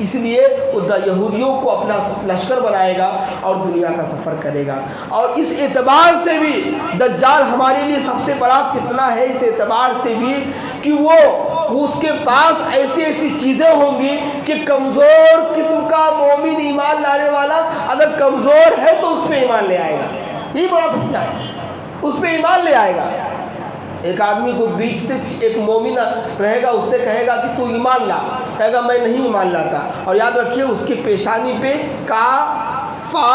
اس لیے وہ یہودیوں کو اپنا لشکر بنائے گا اور دنیا کا سفر کرے گا. اور اس اعتبار سے بھی دجال ہمارے لیے سب سے بڑا فتنہ ہے، اس اعتبار سے بھی کہ وہ اس کے پاس ایسی ایسی چیزیں ہوں گی کہ کمزور قسم کا مومن ایمان لانے والا اگر کمزور ہے تو اس پہ ایمان لے آئے گا. یہ بڑا فتنہ ہے، اس پہ ایمان لے آئے گا. ایک آدمی کو بیچ سے ایک مومن رہے گا، اس سے کہے گا کہ تو ایمان لا، کہے گا میں نہیں ایمان لاتا. اور یاد رکھیے اس کی پیشانی پہ کا فا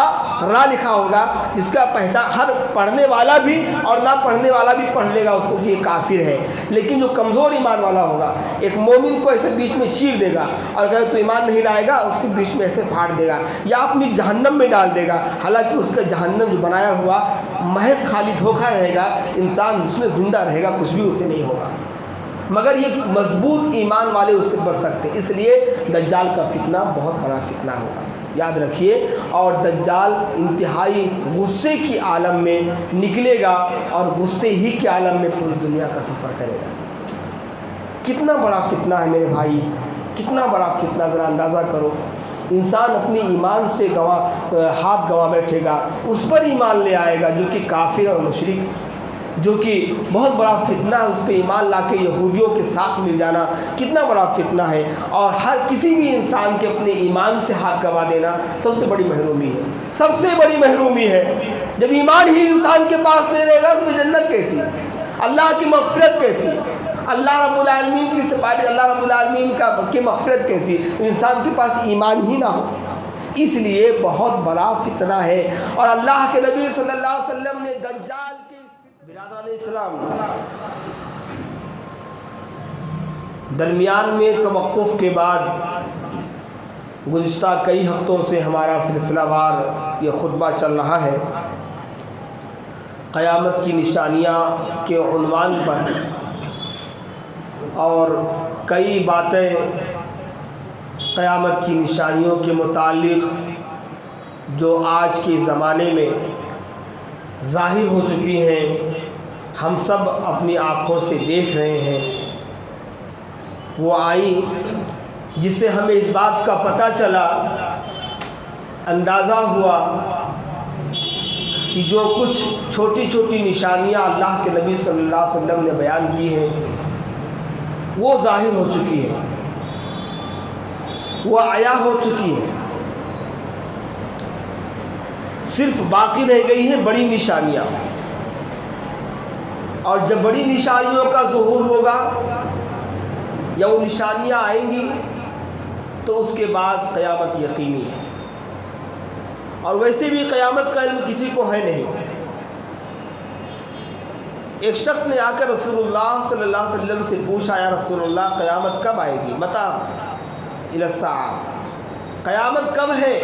را لکھا ہوگا، جس کا پہچان ہر پڑھنے والا بھی اور نہ پڑھنے والا بھی پڑھ لے گا اس کو کہ یہ کافر ہے. لیکن جو کمزور ایمان والا ہوگا ایک مومن کو ایسے بیچ میں چیر دے گا اور کہے تو ایمان نہیں لائے گا، اس کو بیچ میں ایسے پھاڑ دے گا یا اپنی جہنم میں ڈال دے گا. حالانکہ اس کا جہنم جو بنایا ہوا محض خالی دھوکہ رہے گا، انسان اس میں زندہ رہے گا، کچھ بھی اسے نہیں ہوگا. مگر یہ مضبوط ایمان والے اس سے بچ سکتے. اس لیے دجال کا فتنہ بہت بڑا فتنہ ہوگا، یاد رکھیے. اور دجال انتہائی غصے کی عالم میں نکلے گا اور غصے ہی کے عالم میں پوری دنیا کا سفر کرے گا. کتنا بڑا فتنہ ہے میرے بھائی، کتنا بڑا فتنہ، ذرا اندازہ کرو. انسان اپنی ایمان سے ہاتھ گوا بیٹھے گا، اس پر ایمان لے آئے گا جو کہ کافر اور مشرک، جو کہ بہت بڑا فتنہ ہے. اس پہ ایمان لا کے یہودیوں کے ساتھ مل جانا کتنا بڑا فتنہ ہے. اور ہر کسی بھی انسان کے اپنے ایمان سے ہاتھ گوا دینا سب سے بڑی محرومی ہے، سب سے بڑی محرومی ہے. جب ایمان ہی انسان کے پاس نہیں رہے گا تو جنت کیسی، اللہ کی مغفرت کیسی، اللہ رب العالمین کی سفارش، اللہ رب العالمین کی مغفرت کیسی، انسان کے پاس ایمان ہی نہ ہو. اس لیے بہت بڑا فتنہ ہے. اور اللہ کے نبی صلی اللہ علیہ وسلم نے دجال کے برادران اسلام درمیان میں توقف کے بعد گزشتہ کئی ہفتوں سے ہمارا سلسلہ وار یہ خطبہ چل رہا ہے قیامت کی نشانیاں کے عنوان پر. اور کئی باتیں قیامت کی نشانیوں کے متعلق جو آج کے زمانے میں ظاہر ہو چکی ہیں، ہم سب اپنی آنکھوں سے دیکھ رہے ہیں، وہ آئی جس سے ہمیں اس بات کا پتہ چلا، اندازہ ہوا کہ جو کچھ چھوٹی چھوٹی نشانیاں اللہ کے نبی صلی اللہ علیہ وسلم نے بیان کی ہیں وہ ظاہر ہو چکی ہے، وہ عیا ہو چکی ہے. صرف باقی رہ گئی ہیں بڑی نشانیاں. اور جب بڑی نشانیوں کا ظہور ہوگا یا وہ نشانیاں آئیں گی تو اس کے بعد قیامت یقینی ہے. اور ویسے بھی قیامت کا علم کسی کو ہے نہیں. ایک شخص نے آ کر رسول اللہ صلی اللہ علیہ وسلم سے پوچھا، یا رسول اللہ قیامت کب آئے گی؟ متى الی الساعہ، قیامت کب ہے؟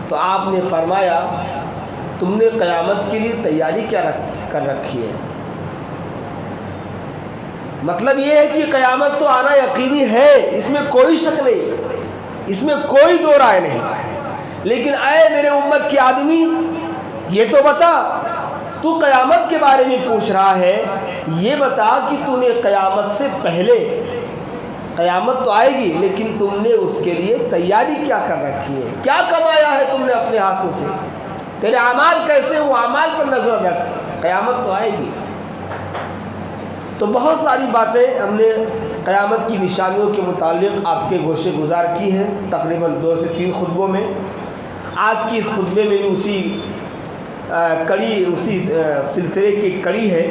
تو آپ نے فرمایا تم نے قیامت کے لیے تیاری کیا کر رکھی ہے؟ مطلب یہ ہے کہ قیامت تو آنا یقینی ہے، اس میں کوئی شک نہیں، اس میں کوئی دو رائے نہیں. لیکن اے میرے امت کے آدمی، یہ تو بتا، تو قیامت کے بارے میں پوچھ رہا ہے، یہ بتا کہ تو نے قیامت سے پہلے، قیامت تو آئے گی لیکن تم نے اس کے لیے تیاری کیا کر رکھی ہے؟ کیا کمایا ہے تم نے اپنے ہاتھوں سے؟ تیرے اعمال کیسے؟ وہ اعمال پر نظر رکھ، قیامت تو آئے گی. تو بہت ساری باتیں ہم نے قیامت کی نشانیوں کے متعلق آپ کے گوشے گزار کی ہیں تقریباً 2 سے 3 خطبوں میں. آج کی اس خطبے میں بھی اسی سلسلے کی کڑی ہے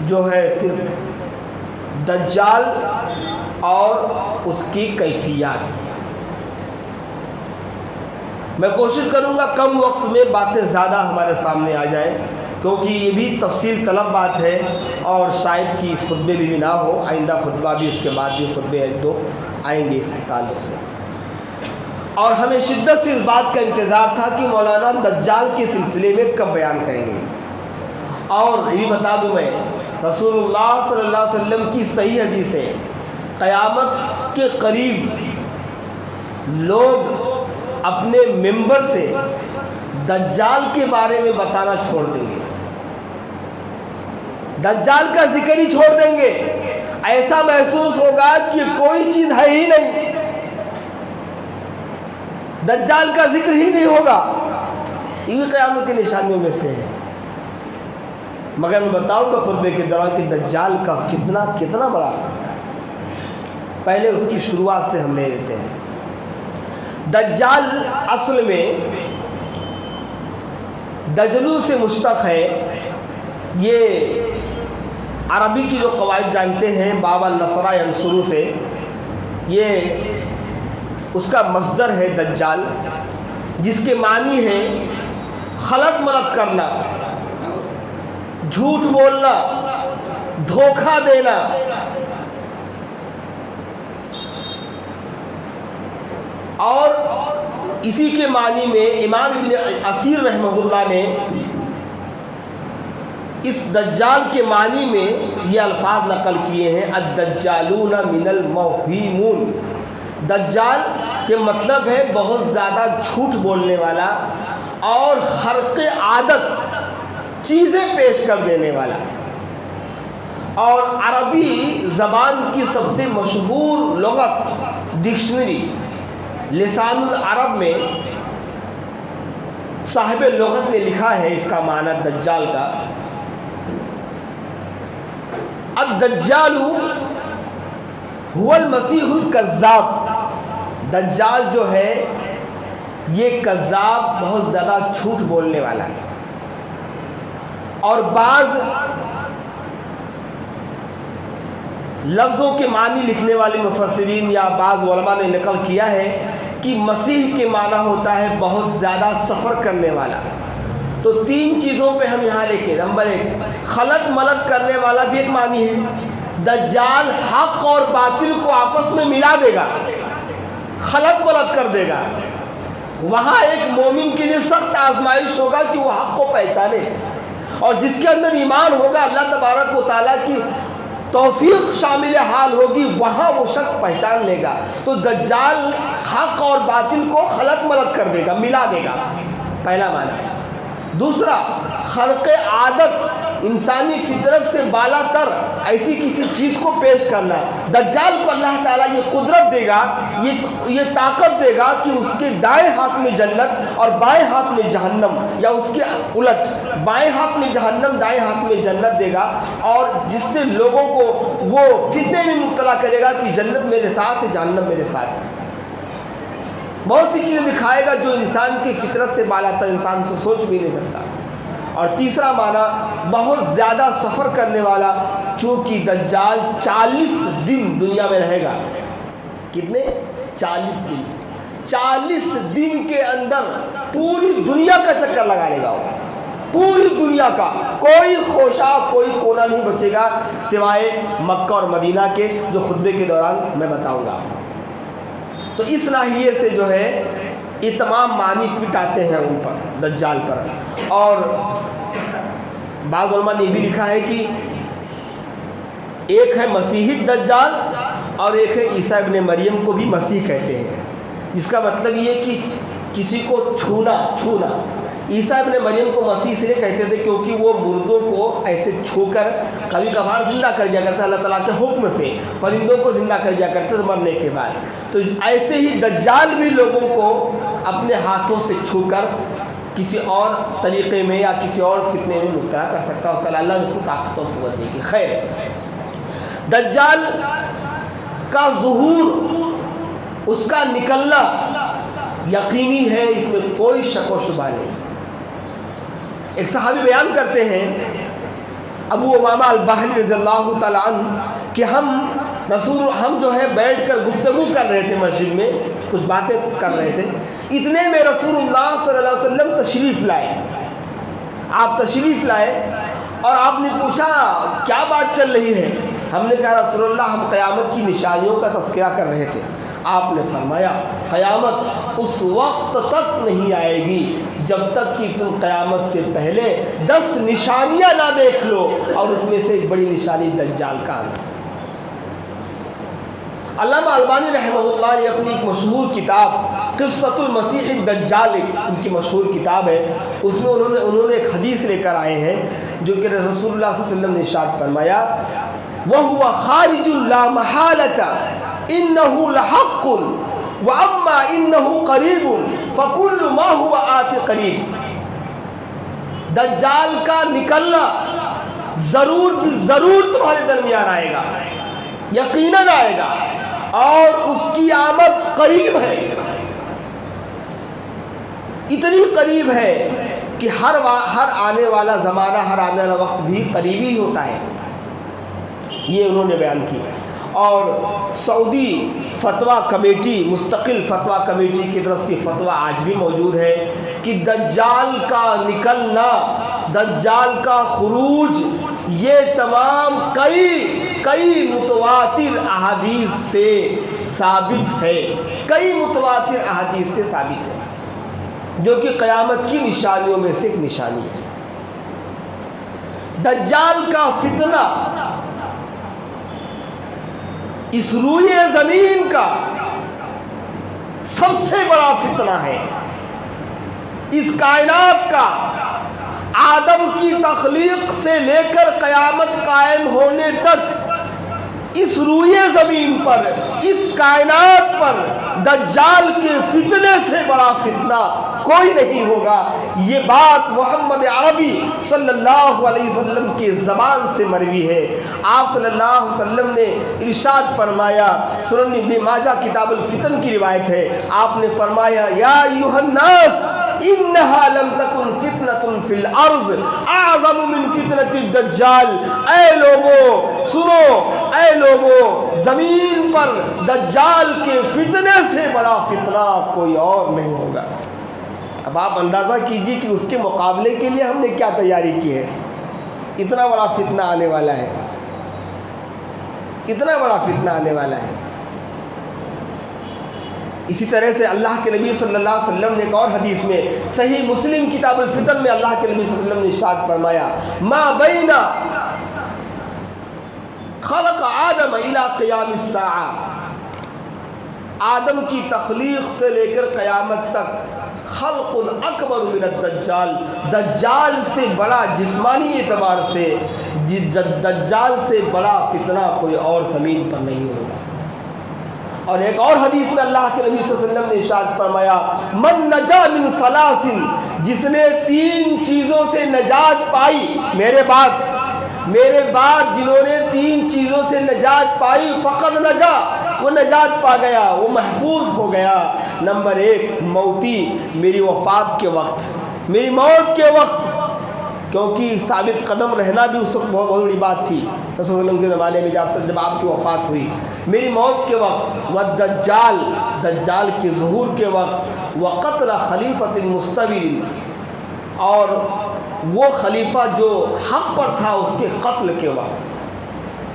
جو ہے صرف دجال اور اس کی کیفیات. میں کوشش کروں گا کم وقت میں باتیں زیادہ ہمارے سامنے آ جائیں، کیونکہ یہ بھی تفصیل طلب بات ہے اور شاید کہ اس خطبے میں بھی نہ ہو، آئندہ خطبہ بھی، اس کے بعد بھی خطبے 1-2 آئیں گے اس کے تعلق سے. اور ہمیں شدت سے اس بات کا انتظار تھا کہ مولانا دجال کے سلسلے میں کب بیان کریں گے. اور یہ بھی بتا دوں میں، رسول اللہ صلی اللہ علیہ وسلم کی صحیح حدیث ہے، قیامت کے قریب لوگ اپنے ممبر سے دجال کے بارے میں بتانا چھوڑ دیں گے، دجال کا ذکر ہی چھوڑ دیں گے. ایسا محسوس ہوگا کہ کوئی چیز ہے ہی نہیں. دجال کا ذکر ہی نہیں ہوگا، یہ بھی قیامت کی نشانیوں میں سے ہے۔ مگر میں بتاؤں گا خطبے کے دوران کہ دجال کا فتنہ کتنا بڑا ہوتا ہے۔ پہلے اس کی شروعات سے ہم لے لیتے ہیں۔ دجال اصل میں دجلو سے مشتق ہے۔ یہ عربی کی جو قواعد جانتے ہیں، باب النصر ینصر سے، یہ اس کا مصدر ہے دجال، جس کے معنی ہے خلط ملط کرنا، جھوٹ بولنا، دھوکہ دینا۔ اور اسی کے معنی میں امام ابن اسیر رحمہ اللہ نے اس دجال کے معنی میں یہ الفاظ نقل کیے ہیں، الدجالون من الموہمون۔ دجال کے مطلب ہے بہت زیادہ جھوٹ بولنے والا اور خرق عادت چیزیں پیش کر دینے والا۔ اور عربی زبان کی سب سے مشہور لغت ڈکشنری لسان العرب میں صاحب لغت نے لکھا ہے اس کا معنی دجال کا، الدجال هو المسیح الکذاب۔ دجال جو ہے یہ کذاب، بہت زیادہ جھوٹ بولنے والا ہے۔ اور بعض لفظوں کے معنی لکھنے والے مفسرین یا بعض علماء نے نقل کیا ہے کہ مسیح کے معنی ہوتا ہے بہت زیادہ سفر کرنے والا۔ تو تین چیزوں پہ ہم یہاں لے کے، نمبر ایک، خلط ملط کرنے والا بھی ایک معنی ہے۔ دجال حق اور باطل کو آپس میں ملا دے گا، خلط ملط کر دے گا۔ وہاں ایک مومن کے لیے سخت آزمائش ہوگا کہ وہ حق کو پہچانے، اور جس کے اندر ایمان ہوگا، اللہ تبارک و تعالیٰ کی توفیق شامل حال ہوگی، وہاں وہ شخص پہچان لے گا۔ تو دجال حق اور باطل کو خلط ملط کر دے گا، ملا دے گا، پہلا معنی۔ دوسرا، خرق عادت، انسانی فطرت سے بالا تر ایسی کسی چیز کو پیش کرنا۔ دجال کو اللہ تعالیٰ یہ قدرت دے گا، یہ طاقت دے گا کہ اس کے دائیں ہاتھ میں جنت اور بائیں ہاتھ میں جہنم، یا اس کے الٹ، بائیں ہاتھ میں جہنم، دائیں ہاتھ میں جنت دے گا، اور جس سے لوگوں کو وہ فتنے میں مبتلا کرے گا کہ جنت میرے ساتھ ہے، جہنم میرے ساتھ ہے۔ بہت سی چیزیں دکھائے گا جو انسان کی فطرت سے بالا تر، انسان سے سوچ بھی نہیں سکتا۔ اور تیسرا معنی، بہت زیادہ سفر کرنے والا، چونکہ دجال 40 دن دنیا میں رہے گا۔ کتنے؟ 40 دن۔ 40 دن کے اندر پوری دنیا کا چکر لگا لے گا وہ، پوری دنیا کا، کوئی خوشہ، کوئی کونا نہیں بچے گا سوائے مکہ اور مدینہ کے، جو خطبے کے دوران میں بتاؤں گا۔ تو اس ناحیے سے جو ہے یہ تمام معنی فٹ آتے ہیں ان پر، دجال پر۔ اور بعض علماء نے یہ بھی لکھا ہے کہ ایک ہے مسیحی دجال اور ایک ہے عیسیٰ ابن مریم کو بھی مسیح کہتے ہیں، جس کا مطلب یہ کہ کسی کو چھونا۔ عیسیٰ ابن مریم کو مسیح اس لیے کہتے تھے کیونکہ وہ مردوں کو ایسے چھو کر کبھی کبھار زندہ کر دیا کرتا، اللہ تعالیٰ کے حکم سے پرندوں کو زندہ کر دیا کرتے مرنے کے بعد۔ تو ایسے ہی دجال بھی لوگوں کو اپنے ہاتھوں سے چھو کر کسی اور طریقے میں یا کسی اور فتنے میں مبتلا کر سکتا ہے، اس کا اللہ نے اس کو طاقت و قوت دے گی۔ خیر، دجال کا ظہور، اس کا نکلنا یقینی ہے، اس میں کوئی شک و شبہ نہیں۔ ایک صحابی بیان کرتے ہیں، ابو امامہ الباہلی رضی اللہ تعالیٰ عنہ، کہ ہم جو ہے بیٹھ کر گفتگو کر رہے تھے مسجد میں، کچھ باتیں کر رہے تھے، اتنے میں رسول اللہ صلی اللہ علیہ وسلم تشریف لائے۔ آپ تشریف لائے اور آپ نے پوچھا کیا بات چل رہی ہے؟ ہم نے کہا رسول اللہ ہم قیامت کی نشانیوں کا تذکرہ کر رہے تھے۔ آپ نے فرمایا قیامت اس وقت تک نہیں آئے گی جب تک کہ تم قیامت سے پہلے 10 نشانیاں نہ دیکھ لو، اور اس میں سے ایک بڑی نشانی دجال کا آنا۔ علامہ البانی رحمہ اللہ نے اپنی ایک مشہور کتاب قصۃ المسیح الدجال، ان کی مشہور کتاب ہے، اس میں انہوں نے ایک حدیث لے کر آئے ہیں جو کہ رسول اللہ صلی اللہ علیہ وسلم نے ارشاد فرمایا، وَهُوَ خَارِجٌ لَا مَحَالَةَ إِنَّهُ لَحَقٌّ وَأَمَّا إِنَّهُ قَرِيبٌ فَكُلُّ مَا هُوَ آتِ قَرِيب۔ دجال کا نکلنا ضرور تمہارے درمیان آئے گا، یقیناً آئے گا، اور اس کی آمد قریب ہے، اتنی قریب ہے کہ ہر آنے والا زمانہ، ہر آنے والا وقت بھی قریبی ہی ہوتا ہے۔ یہ انہوں نے بیان کی۔ اور سعودی فتویٰ کمیٹی، مستقل فتویٰ کمیٹی کی طرف سے فتویٰ آج بھی موجود ہے کہ دجال کا نکلنا، دجال کا خروج، یہ تمام کئی متواتر احادیث سے ثابت ہے، کئی متواتر احادیث سے ثابت ہے، جو کہ قیامت کی نشانیوں میں سے ایک نشانی ہے۔ دجال کا فتنہ اس روئے زمین کا سب سے بڑا فتنہ ہے، اس کائنات کا، آدم کی تخلیق سے لے کر قیامت قائم ہونے تک اس روئے زمین پر، اس کائنات پر دجال کے فتنے سے بڑا فتنہ کوئی نہیں ہوگا۔ یہ بات محمد عربی صلی اللہ علیہ وسلم کی زبان سے مروی ہے۔ آپ صلی اللہ علیہ وسلم نے ارشاد فرمایا، سنن ابن ماجہ کتاب الفتن کی روایت ہے، آپ نے فرمایا یا ایھا الناس انہا لم تکن فتنۃ فی الارض اعظم من فتنۃ الدجال۔ اے لوگو سنو، اے لوگو، زمین پر دجال کے فتنے سے بڑا فتنہ کوئی اور نہیں ہوگا۔ اب آپ اندازہ کیجئے کہ اس کے مقابلے کے لیے ہم نے کیا تیاری کی ہے۔ اتنا بڑا فتنہ آنے والا ہے، اتنا بڑا فتنہ آنے والا ہے۔ اسی طرح سے اللہ کے نبی صلی اللہ علیہ وسلم نے ایک اور حدیث میں، صحیح مسلم کتاب الفتن میں اللہ کے نبی صلی اللہ علیہ وسلم نے ارشاد فرمایا، ما بین خلق آدم الی قیام الساعہ، آدم کی تخلیق سے لے کر قیامت تک، خلق اکبر من الدجال، دجال سے بڑا جسمانی اعتبار سے، دجال سے بڑا فتنہ کوئی اور زمین پر نہیں ہوگا۔ اور ایک اور حدیث میں اللہ کے نبی صلی اللہ علیہ وسلم نے ارشاد فرمایا، من نجا من ثلاث، جس نے 3 چیزوں سے نجات پائی، میرے بعد جنہوں نے 3 چیزوں سے نجات پائی، فقط نجا، وہ نجات پا گیا، وہ محفوظ ہو گیا۔ نمبر 1 موتی، میری وفات کے وقت، میری موت کے وقت، کیونکہ ثابت قدم رہنا بھی اس وقت بہت بڑی بات تھی رسول اللہ صلی اللہ علیہ وسلم کے زمانے میں، جب آپ کی وفات ہوئی، میری موت کے وقت، والدجال، دجال کے ظہور کے وقت، وقتل خلیفۃ مستبر، اور وہ خلیفہ جو حق پر تھا اس کے قتل کے وقت۔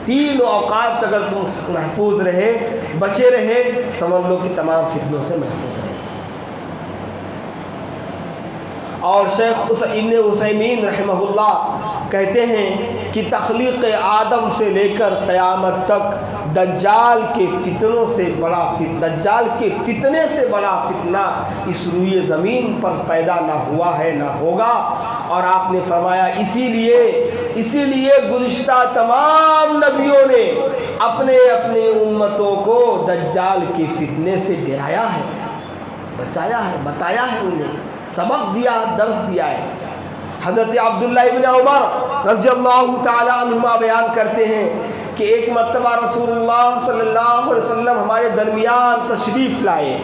3 اوقات اگر تم محفوظ رہے، بچے رہے، سمجھ لو کہ تمام فتنوں سے محفوظ رہے۔ اور شیخ ابن عثیمین رحمہ اللہ کہتے ہیں کہ تخلیق آدم سے لے کر قیامت تک دجال کے فتنوں سے بڑا دجال کے فتنے سے بڑا فتنہ اس روئے زمین پر پیدا نہ ہوا ہے، نہ ہوگا۔ اور آپ نے فرمایا اسی لیے گزشتہ تمام نبیوں نے اپنے امتوں کو دجال کے فتنے سے ڈرایا ہے، بچایا ہے، بتایا ہے، انہیں سبق دیا، درس دیا ہے۔ حضرت عبداللہ ابن عمر رضی اللہ تعالی عنہما بیان کرتے ہیں کہ ایک مرتبہ رسول اللہ صلی اللہ علیہ وسلم ہمارے درمیان تشریف لائے،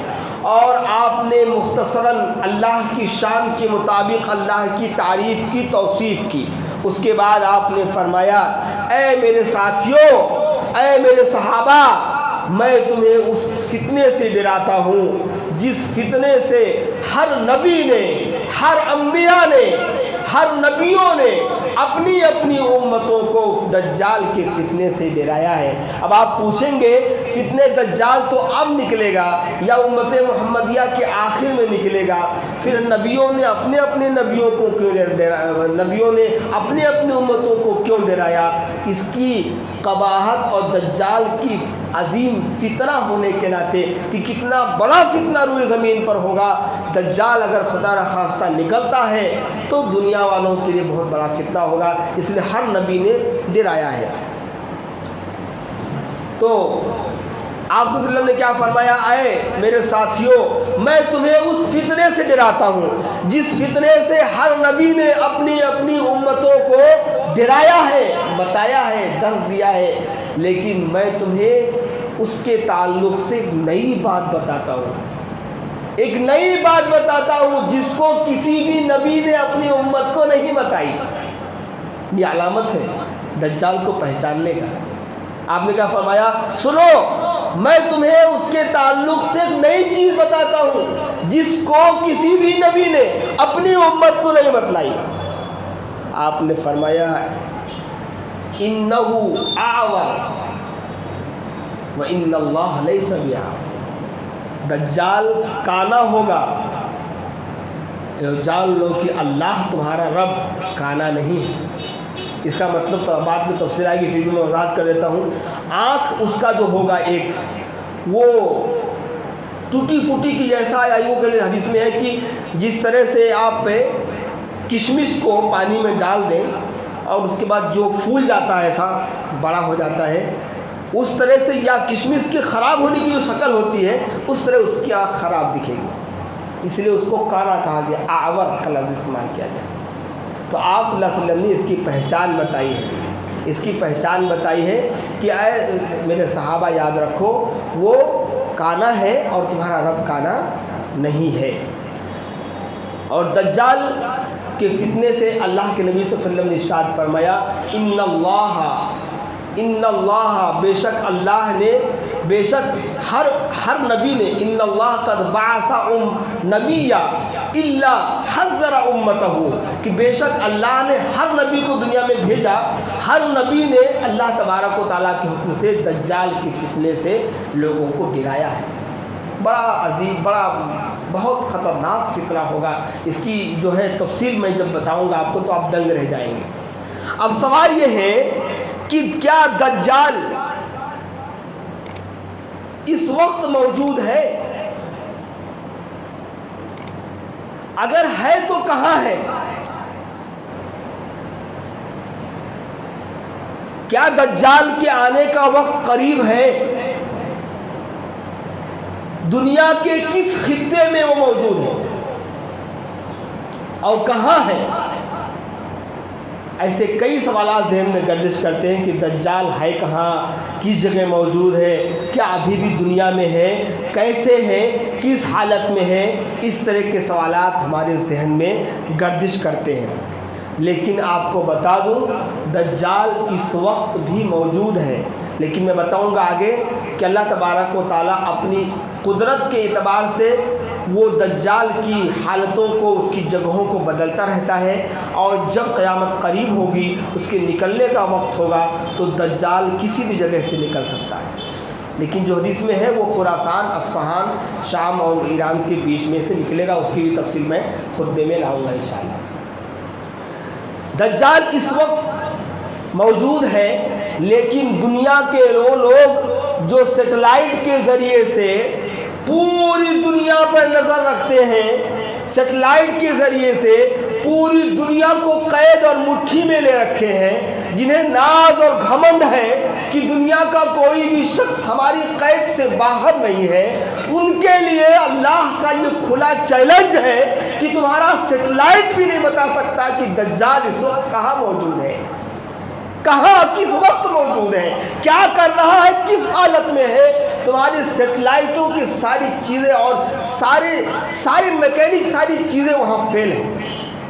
اور آپ نے مختصراً اللہ کی شان کے مطابق اللہ کی تعریف کی، توصیف کی۔ اس کے بعد آپ نے فرمایا، اے میرے ساتھیوں، اے میرے صحابہ، میں تمہیں اس فتنے سے ڈراتا ہوں جس فتنے سے ہر نبی نے، ہر انبیاء نے، ہر نبیوں نے اپنی امتوں کو دجال کے فتنے سے ڈرایا ہے۔ اب آپ پوچھیں گے فتنے دجال تو اب نکلے گا یا امت محمدیہ کے آخر میں نکلے گا؟ پھر نبیوں نے اپنے نبیوں کو کیوں ڈرایا؟ نبیوں نے اپنے امتوں کو کیوں ڈرایا؟ اس کی قباحت اور دجال کی عظیم فتنہ ہونے کے ناطے کہ کتنا بڑا فتنہ روئے زمین پر ہوگا۔ دجال اگر خدا نخواستہ نکلتا ہے تو دنیا والوں کے لیے بہت بڑا فتنہ ہوگا، اس لیے ہر نبی نے ڈرایا ہے۔ تو آپ صلی اللہ علیہ وسلم نے کیا فرمایا؟ اے میرے ساتھیوں، میں تمہیں اس فتنے سے ڈراتا ہوں جس فتنے سے ہر نبی نے اپنی اپنی امتوں کو ڈرایا ہے، بتایا ہے، درس دیا ہے، لیکن میں تمہیں اس کے تعلق سے ایک نئی بات بتاتا ہوں، ایک نئی بات بتاتا ہوں جس کو کسی بھی نبی نے اپنی امت کو نہیں بتائی۔ یہ علامت ہے دجال کو پہچاننے کا۔ آپ نے کیا فرمایا؟ سنو، میں تمہیں اس کے تعلق سے ایک نئی چیز بتاتا ہوں جس کو کسی بھی نبی نے اپنی امت کو نہیں بتلائی۔ آپ نے فرمایا انہو اعور وان اللہ لیس بِاعور، دجال کانا ہوگا، جان لو کہ اللہ تمہارا رب کانا نہیں ہے۔ اس کا مطلب تو بعد میں تفصیل آئے گی، پھر بھی میں وضاحت کر دیتا ہوں۔ آنکھ اس کا جو ہوگا ایک وہ ٹوٹی پھوٹی کی جیسا آیا، یوں کہ حدیث میں ہے کہ جس طرح سے آپ کشمش کو پانی میں ڈال دیں اور اس کے بعد جو پھول جاتا ہے، ایسا بڑا ہو جاتا ہے، اس طرح سے یا کشمش کے خراب ہونے کی جو شکل ہوتی ہے اس طرح اس کی آنکھ خراب دکھے گی، اس لیے اس کو کانا کہا گیا، اعور کا لفظ استعمال کیا گیا۔ تو آپ صلی اللہ علیہ وسلم نے اس کی پہچان بتائی ہے، اس کی پہچان بتائی ہے کہ اے میرے صحابہ یاد رکھو، وہ کانا ہے اور تمہارا رب کانا نہیں ہے۔ اور دجال کے فتنے سے اللہ کے نبی صلی اللہ علیہ وسلم نے ارشاد فرمایا ان اللہ بے شک اللہ نے، بے شک ہر نبی نے، ان اللہ قد بعث نبیا الا حذر امتہ، کہ بے شک اللہ نے ہر نبی کو دنیا میں بھیجا، ہر نبی نے اللہ تبارک و تعالیٰ کے حکم سے دجال کے فتنے سے لوگوں کو ڈرایا ہے۔ بڑا عظیم، بہت خطرناک فتنہ ہوگا، اس کی جو ہے تفصیل میں جب بتاؤں گا آپ کو تو آپ دنگ رہ جائیں گے۔ اب سوال یہ ہے کہ کیا دجال اس وقت موجود ہے؟ اگر ہے تو کہاں ہے؟ کیا دجال کے آنے کا وقت قریب ہے؟ دنیا کے کس خطے میں وہ موجود ہے اور کہاں ہے؟ ایسے کئی سوالات ذہن میں گردش کرتے ہیں کہ دجال ہے کہاں، کس جگہ موجود ہے، کیا ابھی بھی دنیا میں ہے، کیسے ہے، کس حالت میں ہے، اس طرح کے سوالات ہمارے ذہن میں گردش کرتے ہیں۔ لیکن آپ کو بتا دوں دجال اس وقت بھی موجود ہے، لیکن میں بتاؤں گا آگے کہ اللہ تبارک و تعالیٰ اپنی قدرت کے اعتبار سے وہ دجال کی حالتوں کو، اس کی جگہوں کو بدلتا رہتا ہے، اور جب قیامت قریب ہوگی، اس کے نکلنے کا وقت ہوگا تو دجال کسی بھی جگہ سے نکل سکتا ہے۔ لیکن جو حدیث میں ہے وہ خراسان، اصفہان، شام اور ایران کے بیچ میں سے نکلے گا، اس کی بھی تفصیل میں خطبے میں لاؤں گا انشاءاللہ۔ دجال اس وقت موجود ہے، لیکن دنیا کے لوگ جو سیٹلائٹ کے ذریعے سے پوری دنیا پر نظر رکھتے ہیں، سیٹلائٹ کے ذریعے سے پوری دنیا کو قید اور مٹھی میں لے رکھے ہیں، جنہیں ناز اور گھمنڈ ہے کہ دنیا کا کوئی بھی شخص ہماری قید سے باہر نہیں ہے، ان کے لیے اللہ کا یہ کھلا چیلنج ہے کہ تمہارا سیٹلائٹ بھی نہیں بتا سکتا کہ دجال اس وقت کہاں موجود ہے، کہاں کس وقت موجود ہے، کیا کر رہا ہے، کس حالت میں ہے۔ تمہاری سیٹلائٹوں کی ساری چیزیں اور ساری میکینک، ساری چیزیں وہاں فیل ہیں۔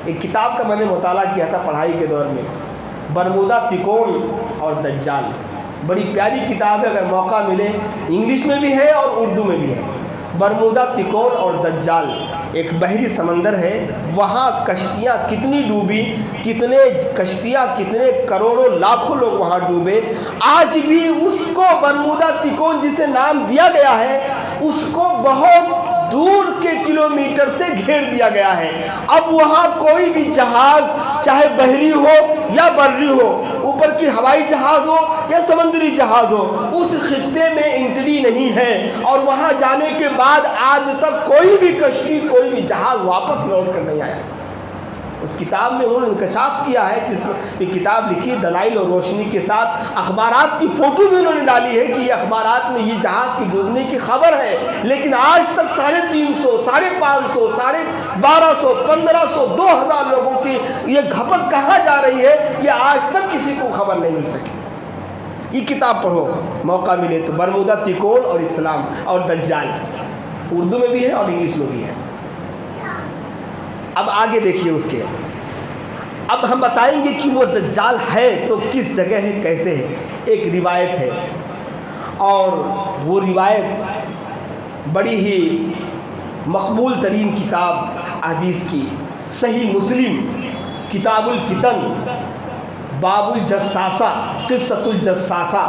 ایک کتاب کا میں نے مطالعہ کیا تھا پڑھائی کے دور میں، برمودا تکون اور دجال، بڑی پیاری کتاب ہے، اگر موقع ملے، انگلش میں بھی ہے اور اردو میں بھی ہے۔ برمودا تکون اور دجال، ایک بحری سمندر ہے، وہاں کشتیاں کتنی ڈوبی، کتنے کشتیاں، کتنے کروڑوں لاکھوں لوگ وہاں ڈوبے، آج بھی اس کو برمودا تکون جسے نام دیا گیا ہے، اس کو بہت دور کے کلومیٹر سے گھیر دیا گیا ہے۔ اب وہاں کوئی بھی جہاز، چاہے بحری ہو یا بری ہو، اوپر کی ہوائی جہاز ہو یا سمندری جہاز ہو، اس خطے میں انٹری نہیں ہے، اور وہاں جانے کے بعد آج تک کوئی بھی کشتی، کوئی بھی جہاز واپس لوٹ کر نہیں آیا۔ اس کتاب میں انہوں نے انکشاف کیا ہے، جس میں کتاب لکھی دلائل اور روشنی کے ساتھ اخبارات کی فوٹو بھی انہوں نے ڈالی ہے کہ یہ اخبارات میں یہ جہاز کی ڈوبنے کی خبر ہے، لیکن آج تک 350 550 1250 1500 2000 لوگوں کی یہ کھپت کہاں جا رہی ہے، یہ آج تک کسی کو خبر نہیں مل سکی۔ یہ کتاب پڑھو موقع ملے تو، برمودا تیکون اور اسلام اور دجال، اردو میں بھی ہے اور انگلش میں بھی ہے۔ اب آگے دیکھیے اس کے، اب ہم بتائیں گے کہ وہ دجال ہے تو کس جگہ ہے، کیسے ہے۔ ایک روایت ہے، اور وہ روایت بڑی ہی مقبول ترین کتاب حدیث کی صحیح مسلم کتاب الفتن باب الجساسہ قصۃ الجساسہ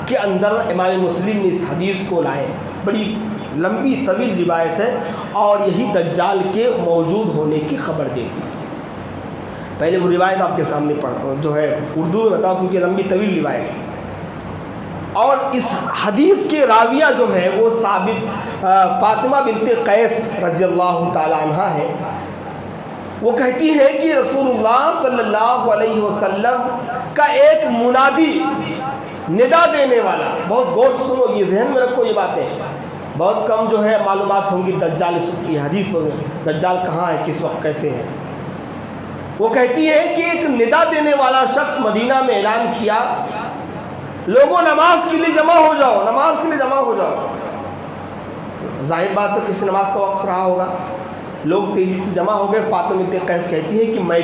کے اندر امام مسلم نے اس حدیث کو لائے۔ بڑی لمبی طویل روایت ہے، اور یہی دجال کے موجود ہونے کی خبر دیتی ہے۔ پہلے وہ روایت آپ کے سامنے جو ہے اردو میں بتاؤ، کیونکہ لمبی طویل روایت ہے۔ اور اس حدیث کے راویہ جو ہے وہ ثابت فاطمہ بنت قیس رضی اللہ تعالی عنہ ہے۔ وہ کہتی ہے کہ رسول اللہ صلی اللہ علیہ وسلم کا ایک منادی، ندا دینے والا، بہت غور سے سنو، یہ ذہن میں رکھو، یہ باتیں بہت کم جو ہے معلومات ہوں گی دجال کی حدیث پر، دجال کہاں ہے، کس وقت، کیسے ہے۔ وہ کہتی ہے کہ ایک ندا دینے والا شخص مدینہ میں اعلان کیا، لوگوں نماز کے لیے جمع ہو جاؤ، نماز کے لیے جمع ہو جاؤ۔ ظاہر بات تو کسی نماز کا وقت رہا ہوگا، لوگ تیزی سے جمع ہو گئے۔ فاطمہ بنت قیس کہتی ہے کہ میں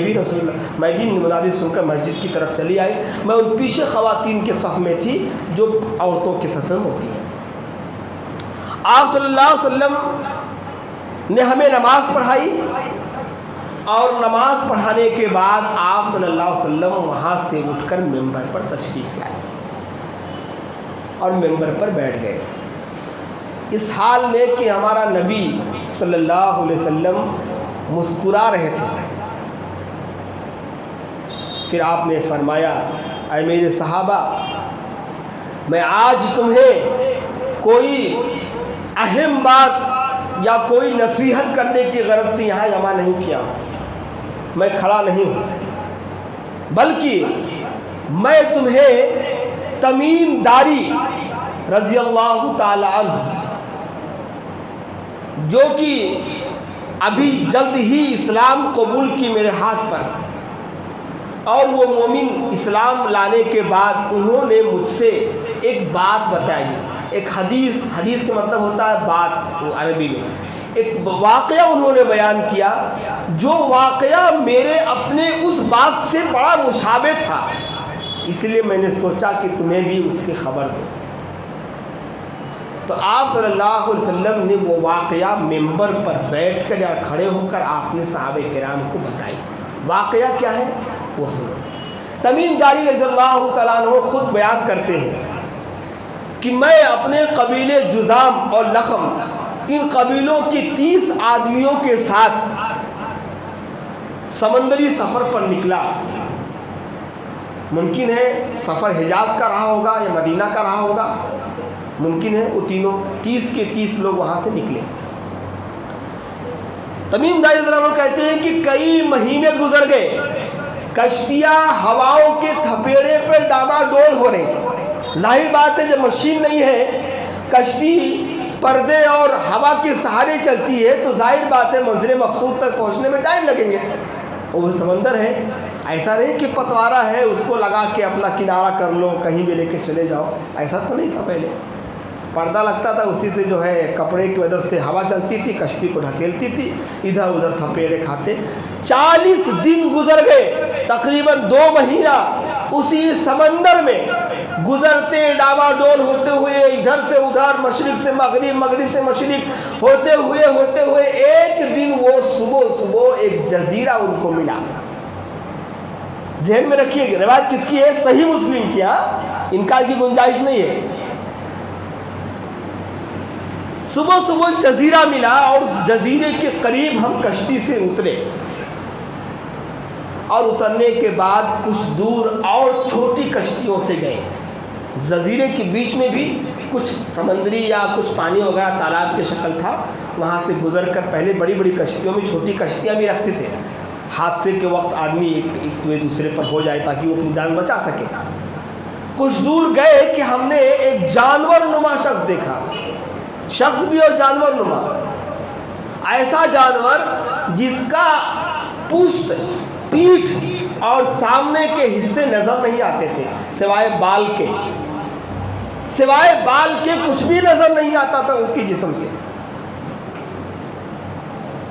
بھی منادی سن کر مسجد کی طرف چلی آئی، میں ان پیچھے خواتین کے صف میں تھی جو عورتوں کے صف میں ہوتی ہیں۔ آپ صلی اللہ علیہ وسلم نے ہمیں نماز پڑھائی، اور نماز پڑھانے کے بعد آپ صلی اللہ علیہ وسلم وہاں سے اٹھ کر ممبر پر تشریف لائے اور ممبر پر بیٹھ گئے، اس حال میں کہ ہمارا نبی صلی اللہ علیہ وسلم مسکرا رہے تھے۔ پھر آپ نے فرمایا، اے میرے صحابہ، میں آج تمہیں کوئی اہم بات یا کوئی نصیحت کرنے کی غرض سے یہاں جمع نہیں کیا ہوں، میں کھڑا نہیں ہوں، بلکہ میں تمہیں تمیم داری رضی اللہ تعالی عنہ، جو کہ ابھی جلد ہی اسلام قبول کی میرے ہاتھ پر، اور وہ مومن اسلام لانے کے بعد انہوں نے مجھ سے ایک بات بتائی، ایک حدیث کا مطلب ہوتا ہے بات عربی میں، ایک واقعہ انہوں نے بیان کیا، جو واقعہ میرے اپنے اس بات سے بڑا مشابہ تھا، اس لیے میں نے سوچا کہ تمہیں بھی اس کی خبر دوں۔ تو آپ صلی اللہ علیہ وسلم نے وہ واقعہ ممبر پر بیٹھ کر یا کھڑے ہو کر آپ نے صحابہ کرام کو بتائی۔ واقعہ کیا ہے وہ سنو۔ تمیم داری رضی اللہ تعالیٰ عنہ خود بیان کرتے ہیں کہ میں اپنے قبیلے جذام اور لخم، ان قبیلوں کے 30 آدمیوں کے ساتھ سمندری سفر پر نکلا۔ ممکن ہے سفر حجاز کا رہا ہوگا یا مدینہ کا رہا ہوگا، ممکن ہے وہ تینوں 30 کے 30 لوگ وہاں سے نکلے۔ تمیم داری رضی اللہ عنہ کہتے ہیں کہ کئی مہینے گزر گئے، کشتیاں ہواؤں کے تھپیڑے پر ڈاما ڈول ہو رہی تھی۔ ظاہر بات ہے جب مشین نہیں ہے، کشتی پردے اور ہوا کے سہارے چلتی ہے، تو ظاہر بات ہے منزل مقصود تک پہنچنے میں ٹائم لگیں گے۔ وہ سمندر ہے، ایسا نہیں کہ پتوارا ہے اس کو لگا کے اپنا کنارہ کر لو کہیں بھی لے کے چلے جاؤ، ایسا تو نہیں تھا۔ پہلے پردہ لگتا تھا، اسی سے جو ہے کپڑے کی مدد سے ہوا چلتی تھی، کشتی کو ڈھکیلتی تھی، ادھر ادھر تھپیڑے کھاتے۔ 40 دن گزر گئے، تقریباً 2 مہینہ اسی سمندر میں گزرتے، ڈاما ڈول ہوتے ہوئے ادھر سے ادھر، مشرق سے مغرب، مغرب سے مشرق ہوتے ہوئے ایک دن وہ صبح ایک جزیرہ ان کو ملا۔ ذہن میں رکھیے روایت کس کی ہے؟ صحیح مسلم کی، انکار کی گنجائش نہیں ہے۔ صبح جزیرہ ملا، اور اس جزیرے کے قریب ہم کشتی سے اترے، اور اترنے کے بعد کچھ دور اور چھوٹی کشتیوں سے گئے۔ جزیرے کے بیچ میں بھی کچھ سمندری یا کچھ پانی وغیرہ تالاب کی شکل تھا، وہاں سے گزر کر پہلے بڑی بڑی کشتیوں میں چھوٹی کشتیاں بھی رکھتے تھے، حادثے کے وقت آدمی ایک دوسرے پر ہو جائے تاکہ وہ اپنی جان بچا سکے. کچھ دور گئے کہ ہم نے ایک جانور نما شخص دیکھا, شخص بھی اور جانور نما. ایسا جانور جس کا پشت, پیٹھ اور سامنے کے حصے نظر نہیں آتے تھے سوائے بال کے, سوائے بال کے کچھ بھی نظر نہیں آتا تھا اس کی جسم سے.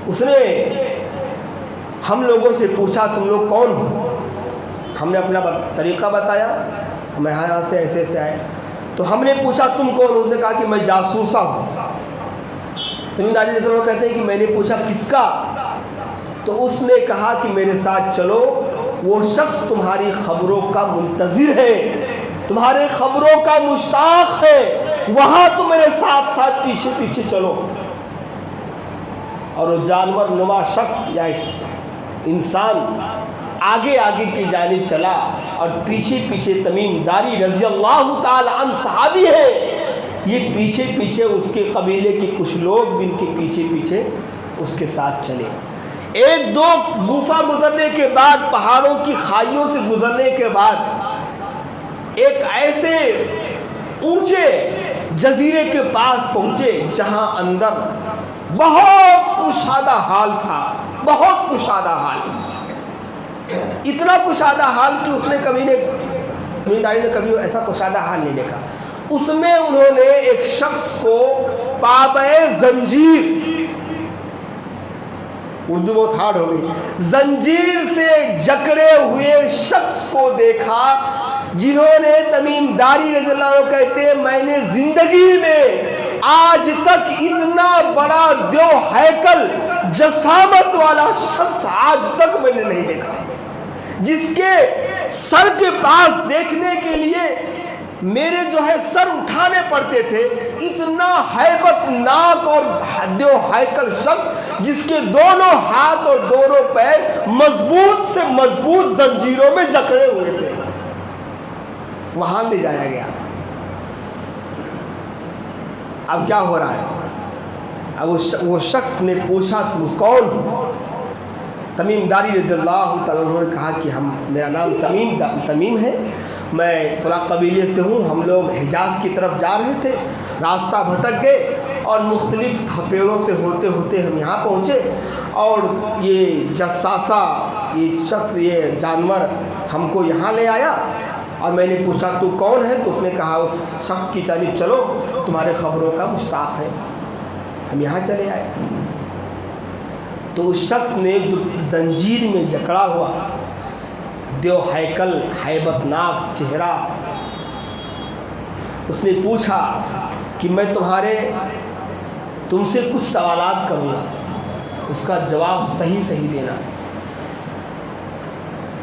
اس نے ہم لوگوں سے پوچھا تم لوگ کون ہو؟ ہم نے اپنا طریقہ بتایا, ہم یہاں سے ایسے ایسے آئے. تو ہم نے پوچھا تم کون ہو؟ اس نے کہا کہ میں جاسوسا ہوں. تمیم داری علیہ السلام کہتے ہیں کہ میں نے پوچھا کس کا؟ تو اس نے کہا کہ میرے ساتھ چلو, وہ شخص تمہاری خبروں کا منتظر ہے, تمہارے خبروں کا مشتاق ہے, وہاں تو میرے ساتھ ساتھ پیچھے پیچھے چلو. اور وہ جانور نما شخص یا انسان آگے آگے کی جانب چلا اور پیچھے پیچھے تمیم داری رضی اللہ تعالی عنہ صحابی ہے, یہ پیچھے پیچھے اس کے قبیلے کے کچھ لوگ بھی ان کے پیچھے پیچھے اس کے ساتھ چلے. ایک دو گوفا گزرنے کے بعد, پہاڑوں کی کھائیوں سے گزرنے کے بعد ایک ایسے اونچے جزیرے کے پاس پہنچے جہاں اندر بہت کشادہ حال تھا, بہت کشادہ حال, اتنا کشادہ حال کہ اس نے زمینداری نے کبھی ایسا کشادہ حال نہیں دیکھا. اس میں انہوں نے ایک شخص کو پابے زنجیر, اردو بہت ہارڈ ہو گئی, زنجیر سے جکڑے ہوئے شخص کو دیکھا, جنہوں نے تمیم داری رضی اللہ عنہ کہتے ہیں میں نے زندگی میں آج تک اتنا بڑا دیو ہیکل جسامت والا شخص آج تک میں نے نہیں دیکھا, جس کے سر کے پاس دیکھنے کے لیے میرے جو ہے سر اٹھانے پڑتے تھے. اتنا ہیبت ناک اور دیو ہیکل شخص جس کے دونوں ہاتھ اور دونوں پیر مضبوط سے مضبوط زنجیروں میں جکڑے ہوئے تھے. وہاں لے جایا گیا. اب کیا ہو رہا ہے؟ اب وہ شخص نے پوچھا تم کون ہو؟ تمیم داری رضی اللہ تعالیٰ عنہ نے کہا کہ میرا نام تمیم ہے, میں فلاں قبیلے سے ہوں. ہم لوگ حجاز کی طرف جا رہے تھے, راستہ بھٹک گئے اور مختلف تھپیڑوں سے ہوتے ہوتے ہم یہاں پہنچے, اور یہ جساسا, یہ شخص, یہ جانور ہم کو یہاں لے آیا. اور میں نے پوچھا تو کون ہے؟ تو اس نے کہا اس شخص کی جانب چلو, تمہارے خبروں کا مشتاق ہے. ہم یہاں چلے آئے. تو اس شخص نے جو زنجیر میں جکڑا ہوا دیو ہیکل ہیبت ناک چہرہ, اس نے پوچھا کہ میں تم سے کچھ سوالات کروں گا, اس کا جواب صحیح دینا.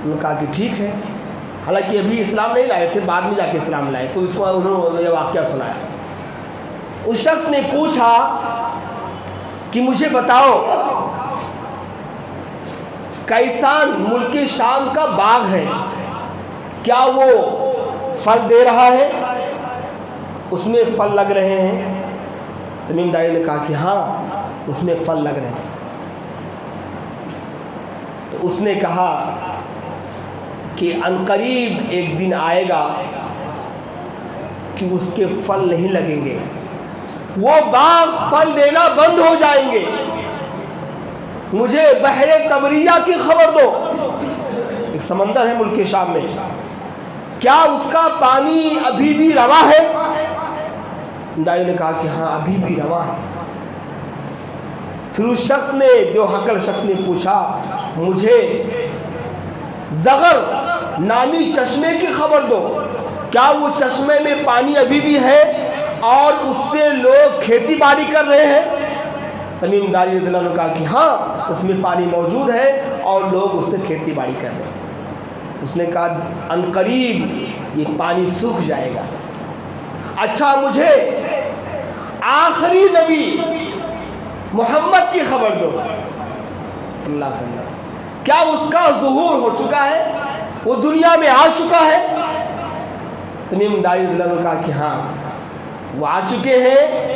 انہوں نے کہا کہ ٹھیک ہے. حالانکہ ابھی اسلام نہیں لائے تھے, بعد میں جا کے اسلام لائے. تو اس کو انہوں نے یہ واقعہ سنایا. اس شخص نے پوچھا کہ مجھے بتاؤ کیسان ملک شام کا باغ ہے, کیا وہ پھل دے رہا ہے؟ اس میں پھل لگ رہے ہیں؟ تمیم داری نے کہا کہ ہاں اس میں پھل لگ رہے ہیں. تو اس نے کہا کہ عنقریب ایک دن آئے گا کہ اس کے پھل نہیں لگیں گے, وہ باغ پھل دینا بند ہو جائیں گے. مجھے بحر تبریہ کی خبر دو, ایک سمندر ہے ملک شام میں, کیا اس کا پانی ابھی بھی رواں ہے؟ دائی نے کہا کہ ہاں ابھی بھی رواں ہے. پھر اس شخص نے, جو حقل شخص نے پوچھا مجھے زغر نامی چشمے کی خبر دو, کیا وہ چشمے میں پانی ابھی بھی ہے اور اس سے لوگ کھیتی باڑی کر رہے ہیں؟ تمیم داری رضی اللہ عنہ نے کہا کہ ہاں اس میں پانی موجود ہے اور لوگ اس سے کھیتی باڑی کر رہے ہیں. اس نے کہا عنقریب یہ پانی سوکھ جائے گا. اچھا مجھے آخری نبی محمد کی خبر دو صلی اللہ علیہ وسلم, کیا اس کا ظہور ہو چکا ہے, وہ دنیا میں آ چکا ہے؟ تمیم داری رضی اللہ عنہ نے کہا کہ ہاں وہ آ چکے ہیں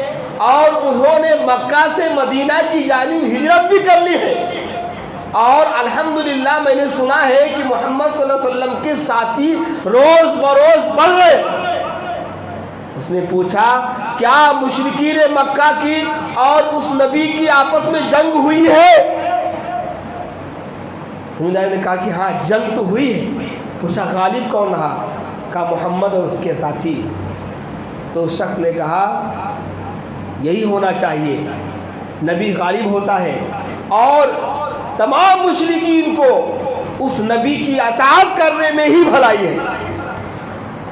اور انہوں نے مکہ سے مدینہ کی جانب ہجرت بھی کر لی ہے, اور الحمدللہ میں نے سنا ہے کہ محمد صلی اللہ علیہ وسلم کے ساتھی روز بروز بڑھ رہے۔ اس نے پوچھا کیا مشرکین مکہ کی اور اس نبی کی آپس میں جنگ ہوئی ہے؟ تمہیں نے کہا کہ ہاں جنگ تو ہوئی ہے۔ پوچھا غالب کون رہا؟ کہا محمد اور اس کے ساتھی۔ تو اس شخص نے کہا یہی ہونا چاہیے، نبی غالب ہوتا ہے اور تمام مشرکین کو اس نبی کی اطاعت کرنے میں ہی بھلائی ہے،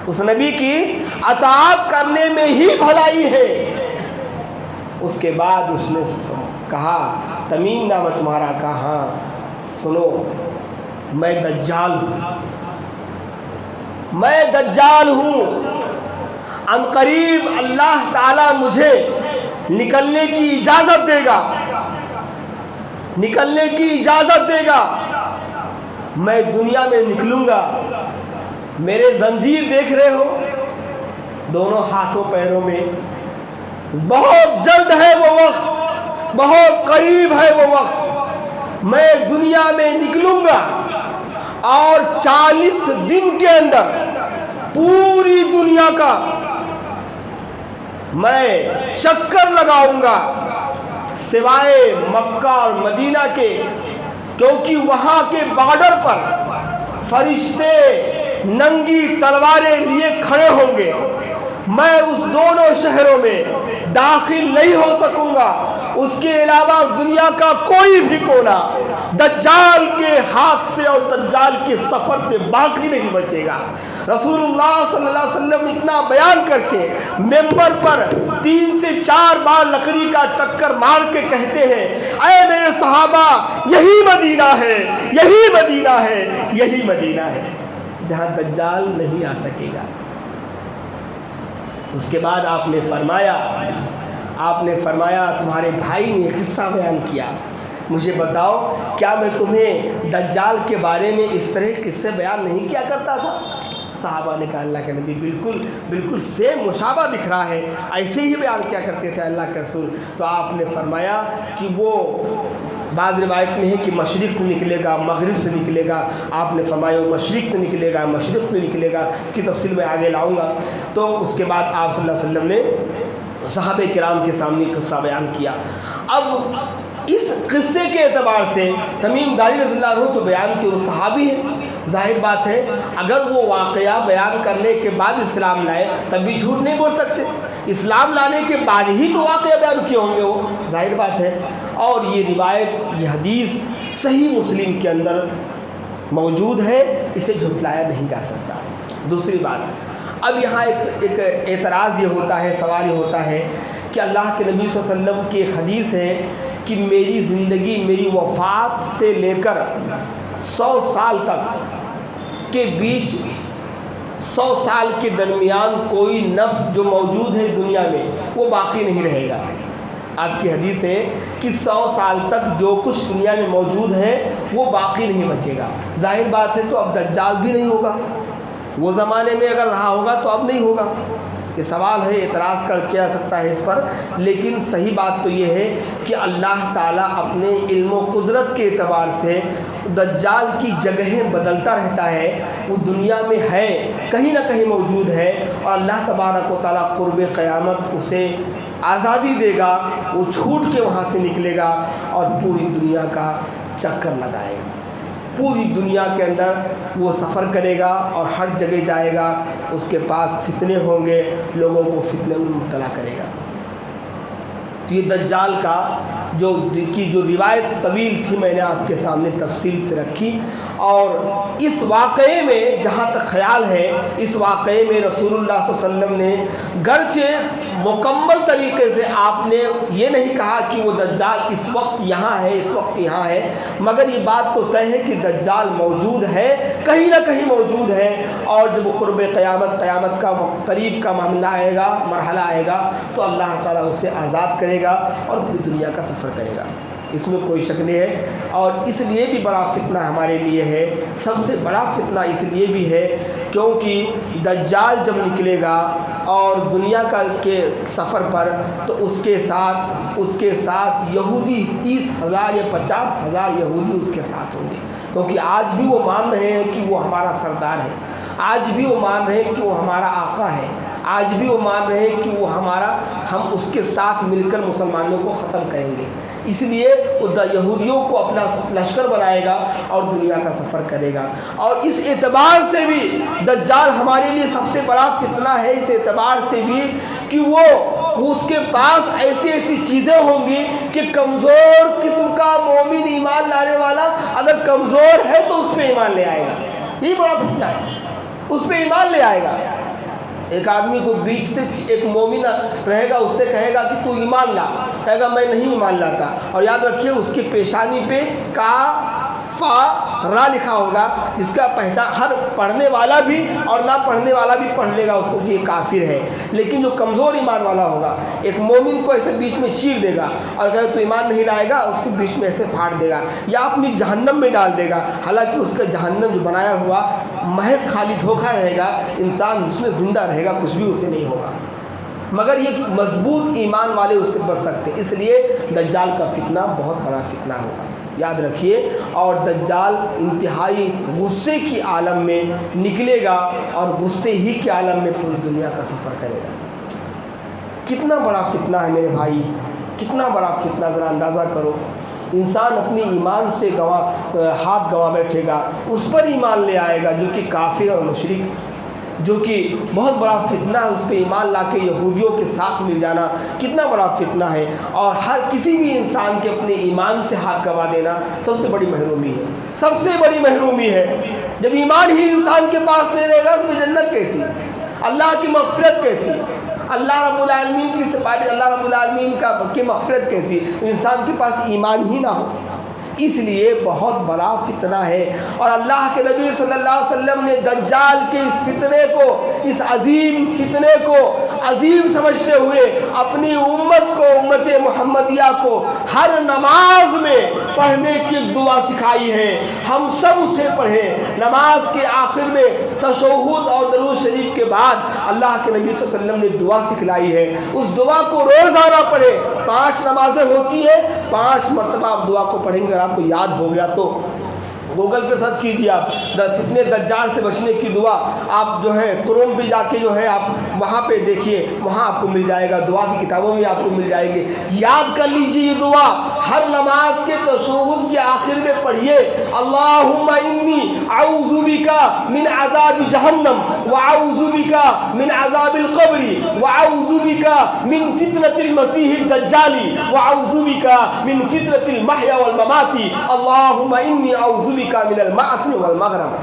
اس نبی کی اطاعت کرنے میں ہی بھلائی ہے۔ اس کے بعد اس نے کہا تمیم نام ہے تمہارا؟ کہا ہاں۔ سنو میں دجال ہوں، میں دجال ہوں، ان قریب اللہ تعالیٰ مجھے نکلنے کی اجازت دے گا، نکلنے کی اجازت دے گا، میں دنیا میں نکلوں گا۔ میرے زنجیر دیکھ رہے ہو دونوں ہاتھوں پیروں میں، بہت جلد ہے وہ وقت، بہت قریب ہے وہ وقت، میں دنیا میں نکلوں گا اور 40 دن کے اندر پوری دنیا کا میں چکر لگاؤں گا سوائے مکہ اور مدینہ کے، کیونکہ وہاں کے بارڈر پر فرشتے ننگی تلواریں لیے کھڑے ہوں گے، میں اس دونوں شہروں میں داخل نہیں ہو سکوں گا۔ اس کے علاوہ دنیا کا کوئی بھی کونا دجال کے ہاتھ سے اور دجال کے سفر سے باقی نہیں بچے گا۔ رسول اللہ صلی اللہ علیہ وسلم اتنا بیان کر کے ممبر پر 3 سے 4 بار لکڑی کا ٹکر مار کے کہتے ہیں اے میرے صحابہ یہی مدینہ ہے، یہی مدینہ ہے، یہی مدینہ ہے جہاں دجال نہیں آ سکے گا۔ اس کے بعد آپ نے فرمایا تمہارے بھائی نے قصہ بیان کیا، مجھے بتاؤ کیا میں تمہیں دجال کے بارے میں اس طرح قصے بیان نہیں کیا کرتا تھا؟ صحابہ نے کہا اللہ کے نبی بالکل سیم مشابہ دکھ رہا ہے، ایسے ہی بیان کیا کرتے تھے اللہ کے رسول۔ تو آپ نے فرمایا کہ وہ بعض روایت میں ہے کہ مشرق سے نکلے گا، مغرب سے نکلے گا، آپ نے فرمایا وہ مشرق سے نکلے گا، مشرق سے نکلے گا، اس کی تفصیل میں آگے لاؤں گا۔ تو اس کے بعد آپ صلی اللہ علیہ وسلم نے صحابہ کرام کے سامنے قصہ بیان کیا۔ اب اس قصے کے اعتبار سے تمیم داری رضی اللہ عنہ تو بیان کی وہ صحابی ہے، ظاہر بات ہے اگر وہ واقعہ بیان کرنے کے بعد اسلام لائے تب بھی جھوٹ نہیں بول سکتے، اسلام لانے کے بعد ہی تو واقعہ بیان کیے ہوں گے وہ، ظاہر بات ہے۔ اور یہ روایت، یہ حدیث صحیح مسلم کے اندر موجود ہے، اسے جھٹلایا نہیں جا سکتا۔ دوسری بات، اب یہاں ایک اعتراض یہ ہوتا ہے، سوال یہ ہوتا ہے کہ اللہ کے نبی صلی اللہ علیہ وسلم کی ایک حدیث ہے کہ میری زندگی، میری وفات سے لے کر 100 سال تک کے بیچ، 100 سال کے درمیان کوئی نفس جو موجود ہے دنیا میں وہ باقی نہیں رہے گا۔ آپ کی حدیث ہے کہ 100 سال تک جو کچھ دنیا میں موجود ہے وہ باقی نہیں بچے گا۔ ظاہر بات ہے تو اب دجال بھی نہیں ہوگا، وہ زمانے میں اگر رہا ہوگا تو اب نہیں ہوگا۔ یہ سوال ہے، اعتراض کر کیا سکتا ہے اس پر، لیکن صحیح بات تو یہ ہے کہ اللہ تعالیٰ اپنے علم و قدرت کے اعتبار سے دجال کی جگہیں بدلتا رہتا ہے، وہ دنیا میں ہے، کہیں نہ کہیں موجود ہے، اور اللہ تبارک و تعالیٰ قرب قیامت اسے آزادی دے گا، وہ چھوٹ کے وہاں سے نکلے گا اور پوری دنیا کا چکر لگائے گا، پوری دنیا کے اندر وہ سفر کرے گا اور ہر جگہ جائے گا، اس کے پاس فتنے ہوں گے، لوگوں کو فتنے میں مبتلا کرے گا۔ تو یہ دجال کا جو روایت طویل تھی میں نے آپ کے سامنے تفصیل سے رکھی، اور اس واقعے میں جہاں تک خیال ہے، اس واقعے میں رسول اللہ صلی اللہ علیہ وسلم نے گرچہ مکمل طریقے سے آپ نے یہ نہیں کہا کہ وہ دجال اس وقت یہاں ہے، اس وقت یہاں ہے، مگر یہ بات تو طے ہے کہ دجال موجود ہے، کہیں نہ کہیں موجود ہے، اور جب وہ قرب قیامت کا قریب کا معاملہ آئے گا، مرحلہ آئے گا، تو اللہ تعالیٰ اسے آزاد کرے گا اور پوری دنیا کا سفر کرے گا، اس میں کوئی شک نہیں ہے۔ اور اس لیے بھی بڑا فتنہ ہمارے لیے ہے، سب سے بڑا فتنہ اس لیے بھی ہے کیونکہ دجال جب نکلے گا اور دنیا کے سفر پر، تو اس کے ساتھ یہودی 30,000 یا 50,000 یہودی اس کے ساتھ ہوں گے، کیونکہ آج بھی وہ مان رہے ہیں کہ وہ ہمارا سردار ہے، آج بھی وہ مان رہے ہیں کہ وہ ہمارا آقا ہے، آج بھی وہ مان رہے ہیں کہ وہ ہم اس کے ساتھ مل کر مسلمانوں کو ختم کریں گے۔ اس لیے وہ یہودیوں کو اپنا لشکر بنائے گا اور دنیا کا سفر کرے گا۔ اور اس اعتبار سے بھی دجال ہمارے لیے سب سے بڑا فتنہ ہے، اس اعتبار سے بھی کہ وہ اس کے پاس ایسی چیزیں ہوں گی کہ کمزور قسم کا مومن ایمان لانے والا اگر کمزور ہے تو اس پہ ایمان لے آئے گا، یہ بڑا فتنہ ہے، اس پہ ایمان لے آئے گا۔ ایک آدمی کو بیچ سے ایک مومن رہے گا، اس سے کہے گا کہ تو ایمان لا، کہے گا میں نہیں ایمان لاتا، اور یاد رکھیے اس کی پیشانی پہ کا فا را لکھا ہوگا، جس کا پہچان ہر پڑھنے والا بھی اور نہ پڑھنے والا بھی پڑھ لے گا اس کو کہ یہ کافر ہے۔ لیکن جو کمزور ایمان والا ہوگا ایک مومن کو ایسے بیچ میں چیر دے گا اور کہے تو ایمان نہیں لائے گا، اس کو بیچ میں ایسے پھاڑ دے گا یا اپنی جہنم میں ڈال دے گا، حالانکہ اس کا جہنم جو بنایا ہوا محض خالی دھوکہ رہے گا، انسان اس میں زندہ رہے گا، کچھ بھی اسے نہیں ہوگا، مگر یہ مضبوط ایمان والے اس سے بچ سکتے۔ اس لیے دجال کا فتنہ بہت بڑا فتنہ ہوگا، یاد رکھیے۔ اور دجال انتہائی غصے کی عالم میں نکلے گا اور غصے ہی کے عالم میں پوری دنیا کا سفر کرے گا۔ کتنا بڑا فتنہ ہے میرے بھائی، کتنا بڑا فتنہ، ذرا اندازہ کرو۔ انسان اپنی ایمان سے ہاتھ گوا بیٹھے گا، اس پر ایمان لے آئے گا جو کہ کافر اور مشرک، جو کہ بہت بڑا فتنہ ہے، اس پہ ایمان لا کے یہودیوں کے ساتھ مل جانا کتنا بڑا فتنہ ہے۔ اور ہر کسی بھی انسان کے اپنے ایمان سے ہاتھ گوا دینا سب سے بڑی محرومی ہے، سب سے بڑی محرومی ہے۔ جب ایمان ہی انسان کے پاس نہیں رہے گا تو جنت کیسی، اللہ کی مغفرت کیسی، اللہ رب العالمین کی سپاہی، اللہ رب العالمین کی مغفرت کیسی، انسان کے پاس ایمان ہی نہ ہو۔ اس لیے بہت بڑا فتنہ ہے، اور اللہ کے نبی صلی اللہ علیہ وسلم نے دجال کے اس فتنے کو، اس عظیم فتنے کو عظیم سمجھتے ہوئے اپنی امت کو، امت محمدیہ کو ہر نماز میں پڑھنے کی ایک دعا سکھائی ہے۔ ہم سب اسے پڑھیں، نماز کے آخر میں تشہد اور درود شریف کے بعد اللہ کے نبی صلی اللہ علیہ وسلم نے دعا سکھلائی ہے، اس دعا کو روزانہ پڑھیں۔ 5 نمازیں ہوتی ہیں، 5 مرتبہ آپ دعا کو پڑھیں گے، آپ کو یاد ہو گیا تو گوگل پہ سرچ کیجیے، آپ فتنے دجال سے بچنے کی دعا، آپ جو ہے کروم پہ جا کے جو ہے آپ وہاں پہ دیکھیے، وہاں آپ کو مل جائے گا، دعا کی کتابوں میں آپ کو مل جائیں گے۔ یاد کر لیجیے یہ دعا، ہر نماز کے تشہد کے آخر میں پڑھیے، اللہم انی اعوذ بک من عذاب جہنم واعوذ بک من عذاب القبر واعوذ بک من فتنة المسیح الدجال واعوذ بک من فتنة المحیا والممات اللہم انی اعوذ بک من المعصم والمغرم۔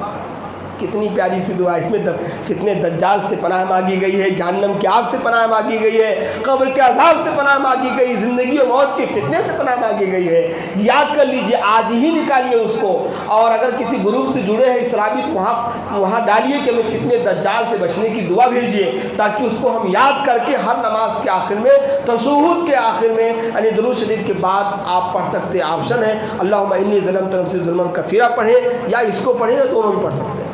کتنی پیاری سی دعا، اس میں فتنے دجال سے پناہ مانگی گئی ہے، جہنم کی آگ سے پناہ مانگی گئی ہے، قبر کے عذاب سے پناہ مانگی گئی، زندگی و موت کے فتنے سے پناہ مانگی گئی ہے۔ یاد کر لیجئے، آج ہی نکالیے اس کو، اور اگر کسی گروپ سے جڑے ہیں اسلامی تو وہاں ڈالیے کہ ہمیں فتنے دجال سے بچنے کی دعا بھیجیے، تاکہ اس کو ہم یاد کر کے ہر نماز کے آخر میں، تشہد کے آخر میں، یعنی درود شریف کے بعد آپ پڑھ سکتے ہیں۔ آپشن ہے اللہم انی ظلمت نفسی ظلما کثیرا پڑھیں یا اس کو پڑھیں، یا دونوں بھی پڑھ سکتے ہیں۔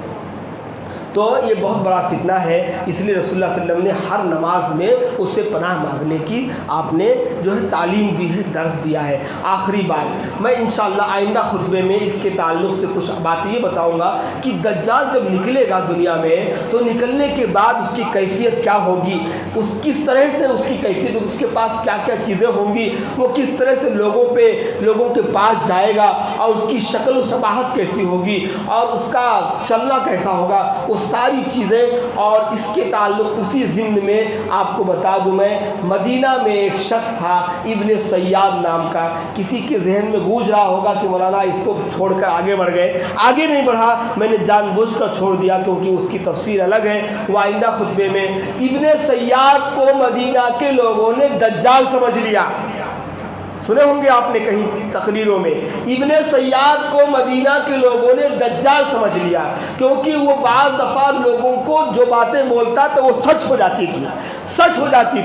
تو یہ بہت بڑا فتنہ ہے، اس لیے رسول اللہ صلی اللہ علیہ وسلم نے ہر نماز میں اس سے پناہ مانگنے کی آپ نے جو ہے تعلیم دی ہے، درس دیا ہے۔ آخری بات، میں انشاءاللہ آئندہ خطبے میں اس کے تعلق سے کچھ باتیں یہ بتاؤں گا کہ دجال جب نکلے گا دنیا میں تو نکلنے کے بعد اس کی کیفیت کیا ہوگی، اس کس طرح سے اس کی کیفیت، اس کے پاس کیا کیا چیزیں ہوں گی، وہ کس طرح سے لوگوں کے پاس جائے گا، اور اس کی شکل و شباہت کیسی ہوگی، اور اس کا چلنا کیسا ہوگا، وہ ساری چیزیں۔ اور اس کے تعلق اسی ضمن میں آپ کو بتا دوں، میں مدینہ میں ایک شخص تھا ابن سیاد نام کا، کسی کے ذہن میں گونج رہا ہوگا کہ مولانا اس کو چھوڑ کر آگے بڑھ گئے، آگے نہیں بڑھا، میں نے جان بوجھ کر چھوڑ دیا کیونکہ اس کی تفسیر الگ ہے، وہ آئندہ خطبے میں۔ ابن سیاد کو مدینہ کے لوگوں نے دجال سمجھ لیا، سنے ہوں گے آپ نے کہیں تقریروں میں، ابن سیاد کو مدینہ کے لوگوں نے دجال سمجھ لیا، کیونکہ وہ بعض دفعہ لوگوں کو جو باتیں بولتا تو وہ سچ ہو جاتی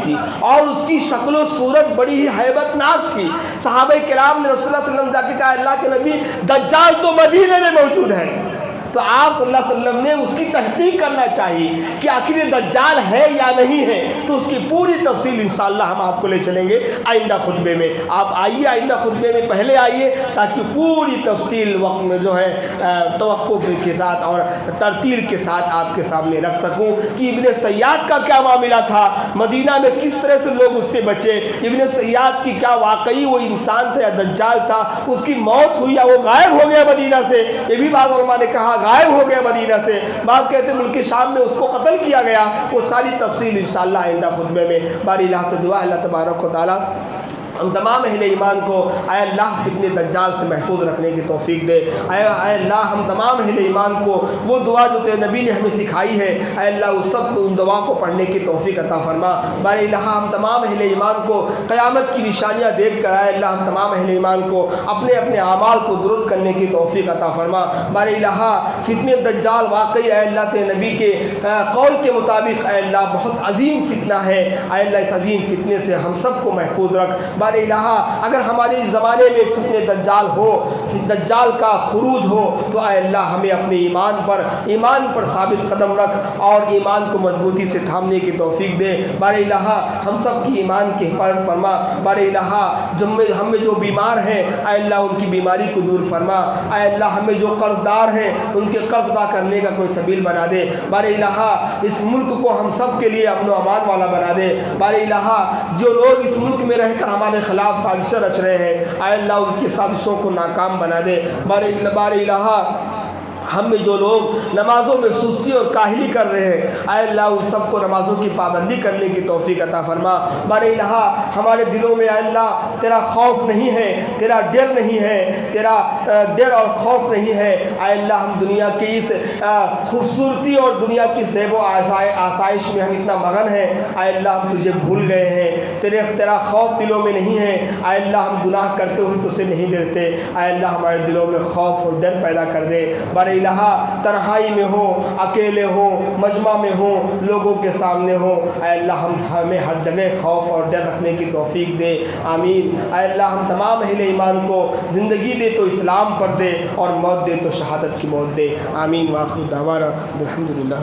تھی، اور اس کی شکل و صورت بڑی ہی ہیبت ناک تھی۔ صحابہ کرام نے رسول اللہ صلی اللہ علیہ وسلم جا کے کہا، اللہ کے نبی دجال تو مدینہ میں موجود ہے، تو آپ صلی اللہ علیہ وسلم نے اس کی تحقیق کرنا چاہیے کہ آخر یہ دجال ہے یا نہیں ہے، تو اس کی پوری تفصیل انشاءاللہ ہم آپ کو لے چلیں گے آئندہ خطبے میں۔ آپ آئیے آئندہ خطبے میں پہلے آئیے تاکہ پوری تفصیل وقت میں جو ہے توقف کے ساتھ اور ترتیل کے ساتھ آپ کے سامنے رکھ سکوں کہ ابن سیاد کا کیا معاملہ تھا، مدینہ میں کس طرح سے لوگ اس سے بچے، ابن سیاد کی کیا واقعی وہ انسان تھا یا دجال تھا، اس کی موت ہوئی یا وہ غائب ہو گیا مدینہ سے، یہ بھی بعض علماء نے کہا غائب ہو گیا مدینہ سے، بعض کہتے ہیں ملک شام میں اس کو قتل کیا گیا۔ وہ ساری تفصیل انشاءاللہ آئندہ خطبے میں باری اللہ سے دعا اللہ تبارک و تعالی ہم تمام اہل ایمان کو اے اللہ فتنہ دجال سے محفوظ رکھنے کی توفیق دے۔ اے اللہ ہم تمام اہل ایمان کو وہ دعا جو تیرے نبی نے ہمیں سکھائی ہے، اے اللہ اس سب ان دعا کو پڑھنے کی توفیق عطا فرما۔ بار الہ ہم تمام اہل ایمان کو قیامت کی نشانیاں دیکھ کر اے اللہ ہم تمام اہل ایمان کو اپنے اپنے اعمال کو درست کرنے کی توفیق عطا فرما۔ بار الہ فتنہ دجال واقعی اے اللہ تیرے نبی کے قول کے مطابق اے اللہ بہت عظیم فتنہ ہے، اے اللہ اس عظیم فتنے سے ہم سب کو محفوظ رکھ۔ بار الہ اگر ہمارے زمانے میں فتنہ دجال ہو، دجال کا خروج ہو، تو اے اللہ ہمیں اپنے ایمان پر ثابت قدم رکھ اور ایمان کو مضبوطی سے تھامنے کی توفیق دے۔ بار الہ ہم سب کی ایمان کی حفاظت فرما۔ بار الہ ہم میں جو بیمار ہیں اے اللہ ان کی بیماری کو دور فرما۔ اے اللہ ہمیں جو قرض دار ہیں ان کے قرض ادا کرنے کا کوئی سبیل بنا دے۔ بار الہ اس ملک کو ہم سب کے لیے امن و امان والا بنا دے۔ بار الہ جو لوگ اس ملک میں رہ کر ہمارے خلاف سازشیں رچ رہے ہیں اے اللہ ان کی سازشوں کو ناکام بنا دے۔ بار الہ ہم میں جو لوگ نمازوں میں سستی اور کاہلی کر رہے ہیں اے اللہ ان سب کو نمازوں کی پابندی کرنے کی توفیق عطا فرما۔ بار الہ ہمارے دلوں میں اے اللہ تیرا خوف نہیں ہے، تیرا ڈر نہیں ہے، تیرا ڈر اور خوف نہیں ہے اے اللہ ہم دنیا کی اس خوبصورتی اور دنیا کی زیب و آسائش میں ہم اتنا مگن ہیں اے اللہ ہم تجھے بھول گئے ہیں، تیرا خوف دلوں میں نہیں ہے اے اللہ ہم گناہ کرتے ہوئے تجھ سے نہیں ڈرتے اے اللہ ہمارے دلوں میں خوف اور ڈر پیدا کر دے۔ بار الہ تنہائی میں ہو، اکیلے ہو، مجمع میں ہو، لوگوں کے سامنے ہو اے اللہ ہمیں ہر جگہ خوف اور ڈر رکھنے کی توفیق دے۔ آمین۔ اے اللہ ہم تمام اہل ایمان کو زندگی دے تو اسلام پر دے اور موت دے تو شہادت کی موت دے۔ آمین۔ وآخر دعوانا الحمدللہ۔